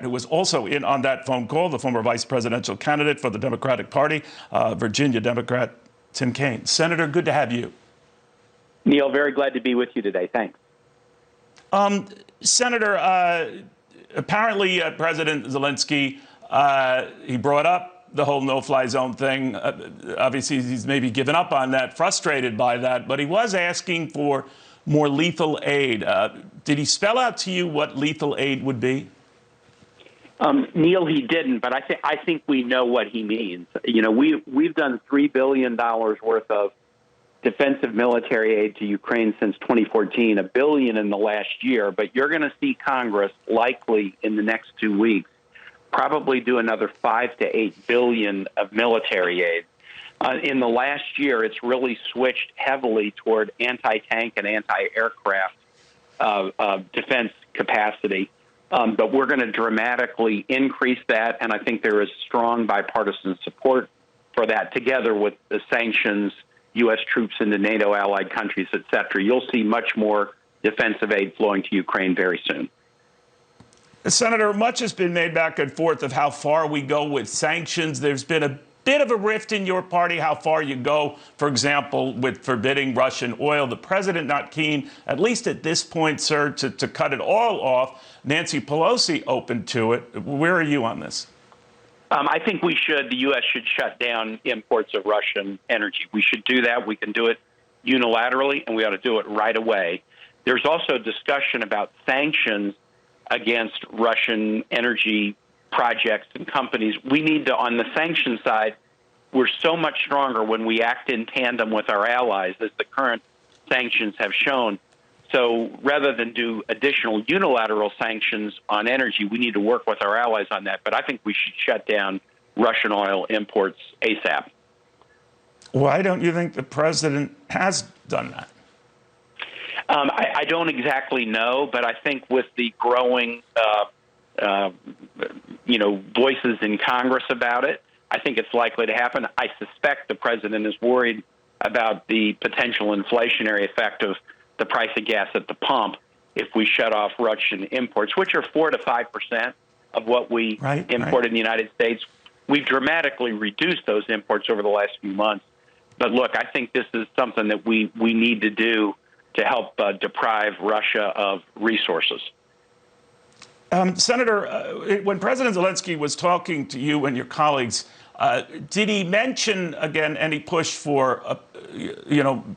who was also in on that phone call, the former vice presidential candidate for the Democratic Party, Virginia Democrat Tim Kaine. Senator, good to have you. Neil, very glad to be with you today. Thanks. Senator, apparently President Zelenskyy, he brought up the whole no-fly zone thing. Obviously, he's maybe given up on that, frustrated by that, but he was asking for more lethal aid. Did he spell out to you what lethal aid would be? Neil, he didn't, but I think we know what he means. You know, we've done $3 billion worth of defensive military aid to Ukraine since 2014, $1 billion in the last year. But you're going to see Congress likely in the next 2 weeks probably do another $5 to $8 billion of military aid. In the last year, it's really switched heavily toward anti-tank and anti-aircraft defense capacity. But we're going to dramatically increase that, and I think there is strong bipartisan support for that, together with the sanctions, U.S. troops into NATO allied countries, et cetera. You'll see much more defensive aid flowing to Ukraine very soon. Senator, much has been made back and forth of how far we go with sanctions. There's been a bit of a rift in your party, how far you go, for example, with forbidding Russian oil. The president not keen, at least at this point, sir, to cut it all off. Nancy Pelosi open to it. Where are you on this? I think the U.S. should shut down imports of Russian energy. We should do that. We can do it unilaterally, and we ought to do it right away. There's also discussion about sanctions against Russian energy projects and companies. We need to, on the sanction side, we're so much stronger when we act in tandem with our allies, as the current sanctions have shown. So rather than do additional unilateral sanctions on energy, we need to work with our allies on that. But I think we should shut down Russian oil imports ASAP. Why don't you think the president has done that? I don't exactly know, but I think with the growing voices in Congress about it, I think it's likely to happen. I suspect the president is worried about the potential inflationary effect of the price of gas at the pump if we shut off Russian imports, which are 4 to 5% of what we import in the United States. We've dramatically reduced those imports over the last few months. But look, I think this is something that we need to do to help deprive Russia of resources. Senator, when President Zelenskyy was talking to you and your colleagues, did he mention, again, any push for,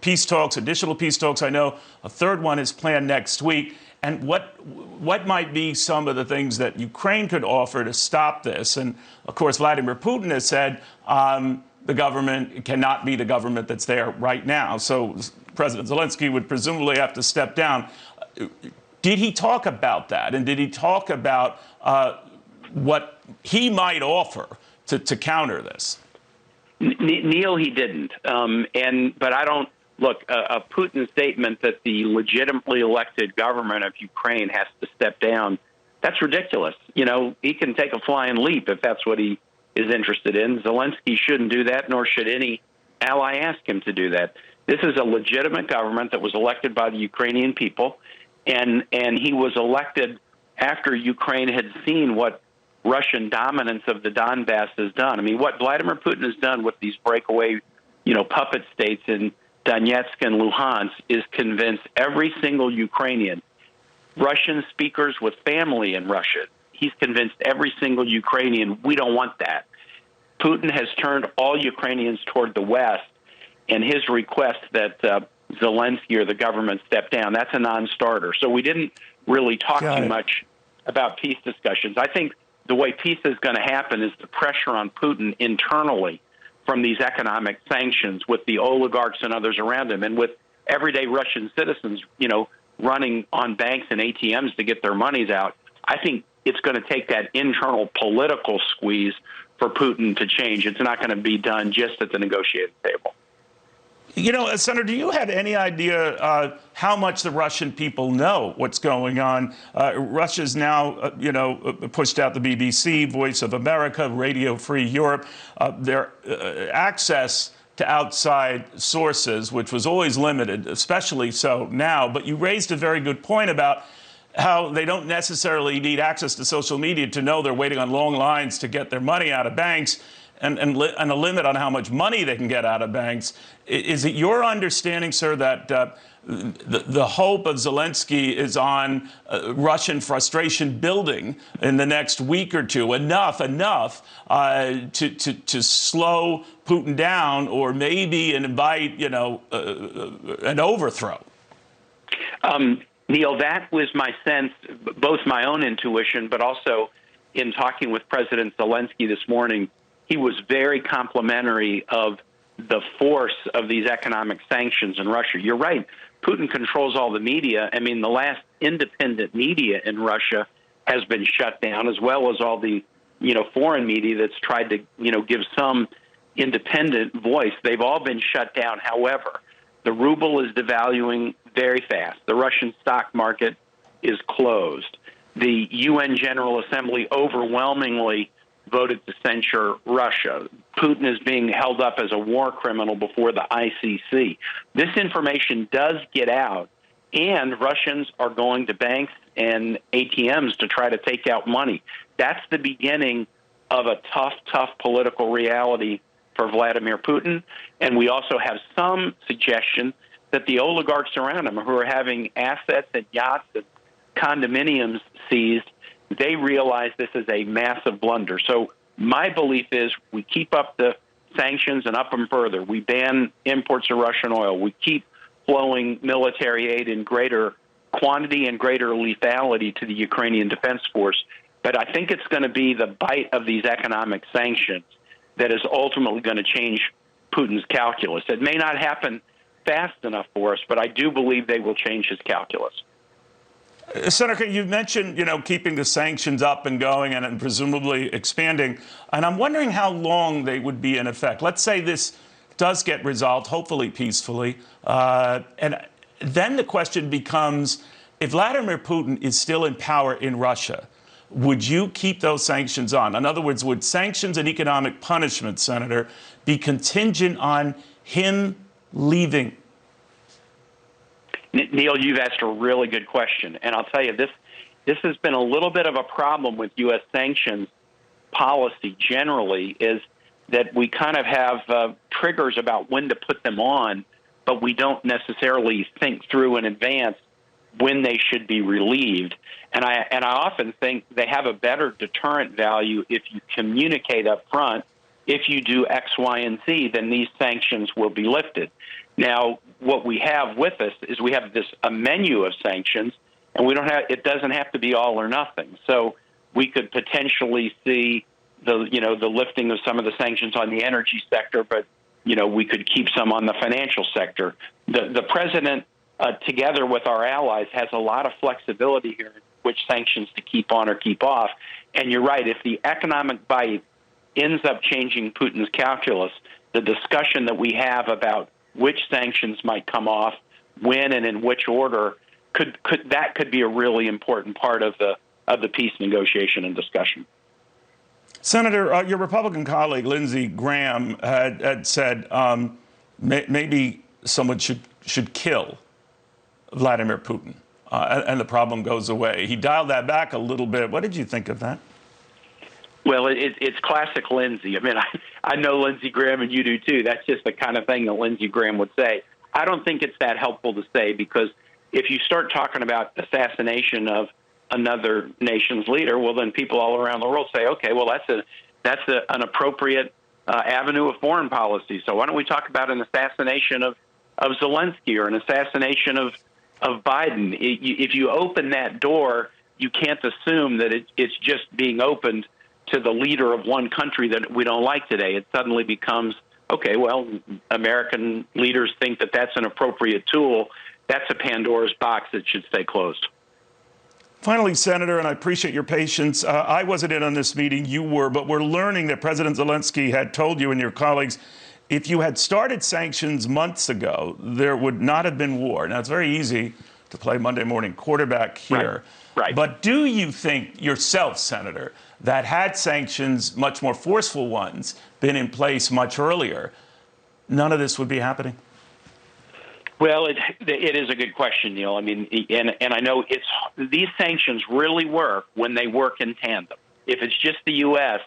peace talks, additional peace talks? I know a third one is planned next week. And what might be some of the things that Ukraine could offer to stop this? And, of course, Vladimir Putin has said the government cannot be the government that's there right now. So President Zelenskyy would presumably have to step down. Did he talk about that? And did he talk about what he might offer to counter this? Neil, he didn't. But I don't look. A Putin statement that the legitimately elected government of Ukraine has to step down, that's ridiculous. You know, he can take a flying leap if that's what he is interested in. Zelenskyy shouldn't do that, nor should any ally ask him to do that. This is a legitimate government that was elected by the Ukrainian people, and he was elected after Ukraine had seen what Russian dominance of the Donbass has done. I mean, what Vladimir Putin has done with these breakaway, puppet states in Donetsk and Luhansk is convince every single Ukrainian, Russian speakers with family in Russia, he's convinced every single Ukrainian, we don't want that. Putin has turned all Ukrainians toward the West, and his request that Zelenskyy or the government step down, that's a non-starter. So we didn't really talk too much about peace discussions. I think the way peace is going to happen is the pressure on Putin internally from these economic sanctions with the oligarchs and others around him, and with everyday Russian citizens, running on banks and ATMs to get their monies out. I think it's going to take that internal political squeeze for Putin to change. It's not going to be done just at the negotiating table. Senator, do you have any idea how much the Russian people know what's going on? Russia's now, pushed out the BBC, Voice of America, Radio Free Europe. Their access to outside sources, which was always limited, especially so now. But you raised a very good point about how they don't necessarily need access to social media to know they're waiting on long lines to get their money out of banks, and a limit on how much money they can get out of banks. Is it your understanding, sir, that the hope of Zelenskyy is on Russian frustration building in the next week or two, enough to slow Putin down, or maybe invite, an overthrow? Neil, that was my sense, both my own intuition, but also in talking with President Zelenskyy this morning. He was very complimentary of the force of these economic sanctions in Russia. You're right. Putin controls all the media. I mean, the last independent media in Russia has been shut down, as well as all the, foreign media that's tried to, give some independent voice. They've all been shut down. However, the ruble is devaluing very fast. The Russian stock market is closed. The UN General Assembly overwhelmingly voted to censure Russia. Putin is being held up as a war criminal before the ICC. This information does get out, and Russians are going to banks and ATMs to try to take out money. That's the beginning of a tough political reality for Vladimir Putin. And we also have some suggestion that the oligarchs around him, who are having assets and yachts and condominiums seized, they realize this is a massive blunder. So my belief is we keep up the sanctions and up them further. We ban imports of Russian oil. We keep flowing military aid in greater quantity and greater lethality to the Ukrainian Defense Force. But I think it's going to be the bite of these economic sanctions that is ultimately going to change Putin's calculus. It may not happen fast enough for us, but I do believe they will change his calculus. Senator, you mentioned, keeping the sanctions up and going and presumably expanding. And I'm wondering how long they would be in effect. Let's say this does get resolved, hopefully peacefully. And then the question becomes, if Vladimir Putin is still in power in Russia, would you keep those sanctions on? In other words, would sanctions and economic punishment, Senator, be contingent on him leaving? Neil, you've asked a really good question. And I'll tell you, this has been a little bit of a problem with U.S. sanctions policy generally, is that we kind of have triggers about when to put them on, but we don't necessarily think through in advance when they should be relieved. And I often think they have a better deterrent value if you communicate up front, if you do X, Y, and Z, then these sanctions will be lifted. Now, what we have with us is we have a menu of sanctions, and it doesn't have to be all or nothing. So we could potentially see the lifting of some of the sanctions on the energy sector, but we could keep some on the financial sector. The president, together with our allies, has a lot of flexibility here in which sanctions to keep on or keep off. And you're right, if the economic bite ends up changing Putin's calculus, the discussion that we have about which sanctions might come off, when and in which order, could be a really important part of the peace negotiation and discussion. Senator, your Republican colleague Lindsey Graham had said maybe someone should kill Vladimir Putin, and the problem goes away. He dialed that back a little bit. What did you think of that? Well, it's classic Lindsey. I mean, I know Lindsey Graham, and you do too. That's just the kind of thing that Lindsey Graham would say. I don't think it's that helpful to say, because if you start talking about assassination of another nation's leader, well, then people all around the world say, okay, well, that's an appropriate avenue of foreign policy. So why don't we talk about an assassination of Zelenskyy or an assassination of Biden? If you open that door, you can't assume that it's just being opened to the leader of one country that we don't like today. It suddenly becomes, okay, well, American leaders think that that's an appropriate tool. That's a Pandora's box that should stay closed. Finally, Senator, and I appreciate your patience, I wasn't in on this meeting, you were, but we're learning that President Zelenskyy had told you and your colleagues, if you had started sanctions months ago, there would not have been war. Now, it's very easy to play Monday morning quarterback here. Right. But do you think yourself, Senator, that had sanctions, much more forceful ones, been in place much earlier, none of this would be happening? Well, it is a good question, Neil. I mean, and I know these sanctions really work when they work in tandem. If it's just the U.S.,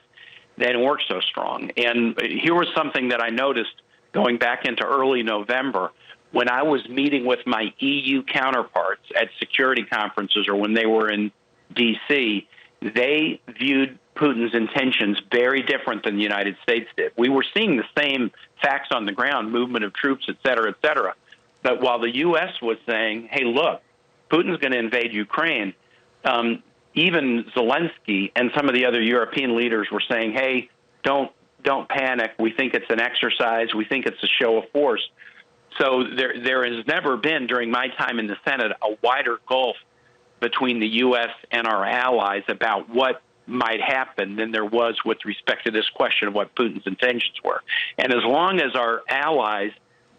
they don't work so strong. And here was something that I noticed going back into early November when I was meeting with my EU counterparts at security conferences or when they were in D.C., they viewed Putin's intentions very different than the United States did. We were seeing the same facts on the ground, movement of troops, et cetera, et cetera. But while the U.S. was saying, hey, look, Putin's going to invade Ukraine, even Zelenskyy and some of the other European leaders were saying, hey, don't panic. We think it's an exercise. We think it's a show of force. So there has never been, during my time in the Senate, a wider gulf between the U.S. and our allies about what might happen than there was with respect to this question of what Putin's intentions were. And as long as our allies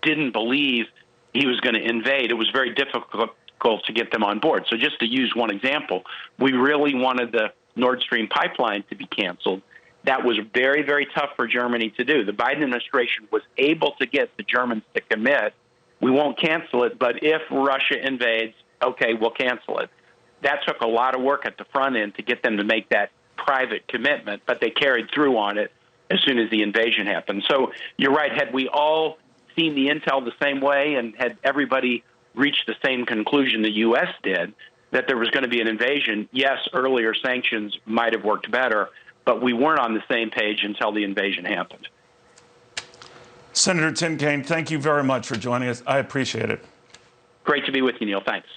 didn't believe he was going to invade, it was very difficult to get them on board. So just to use one example, we really wanted the Nord Stream pipeline to be canceled. That was very, very tough for Germany to do. The Biden administration was able to get the Germans to commit. We won't cancel it, but if Russia invades, okay, we'll cancel it. That took a lot of work at the front end to get them to make that private commitment, but they carried through on it as soon as the invasion happened. So you're right. Had we all seen the intel the same way and had everybody reached the same conclusion the U.S. did, that there was going to be an invasion, yes, earlier sanctions might have worked better, but we weren't on the same page until the invasion happened. Senator Tim Kaine, thank you very much for joining us. I appreciate it. Great to be with you, Neil. Thanks.